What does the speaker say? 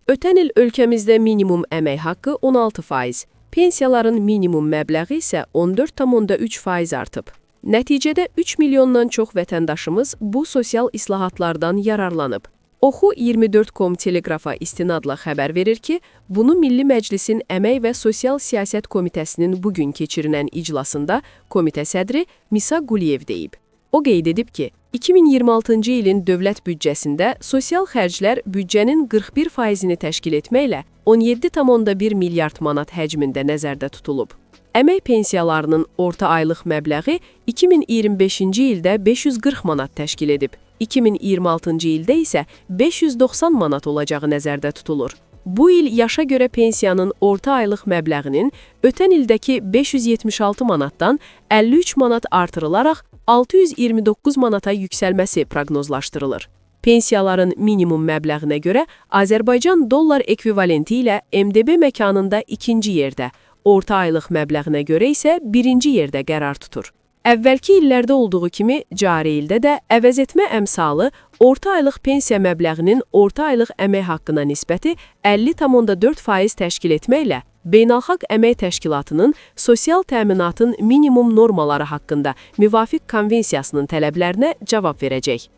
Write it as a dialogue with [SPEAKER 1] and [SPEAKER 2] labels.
[SPEAKER 1] Ötən il ölkəmizdə minimum əmək haqqı 16%, pensiyaların minimum məbləği isə 14,3% artıb. Nəticədə 3 milyondan çox vətəndaşımız bu sosial islahatlardan yararlanıb. Oxu 24.com teleqrafa istinadla xəbər verir ki, bunu Milli Məclisin Əmək və Sosial Siyasət Komitəsinin bugün keçirilən iclasında komitə sədri Misa Quliyev deyib. O qeyd edib ki, 2026-cı ilin dövlət büdcəsində sosial xərclər büdcənin 41%-ni təşkil etməklə 17,1 milyard manat həcmində nəzərdə tutulub. Əmək pensiyalarının orta aylıq məbləği 2025-ci ildə 540 manat təşkil edib, 2026-cı ildə isə 590 manat olacağı nəzərdə tutulur. Bu il yaşa görə pensiyanın orta aylıq məbləğinin ötən ildəki 576 manatdan 53 manat artırılaraq 629 manata yüksəlməsi proqnozlaşdırılır. Pensiyaların minimum məbləğinə görə Azərbaycan dollar ekvivalenti ilə MDB məkanında ikinci yerdə, orta aylıq məbləğinə görə isə birinci yerdə qərar tutur. Əvvəlki illərdə olduğu kimi cari ildə də əvəzetmə əmsalı orta aylıq pensiya məbləğinin orta aylıq əmək haqqına nisbəti 50,4% təşkil etməklə Beynəlxalq Əmək Təşkilatının sosial təminatın minimum normaları haqqında müvafiq konvensiyasının tələblərinə cavab verəcək.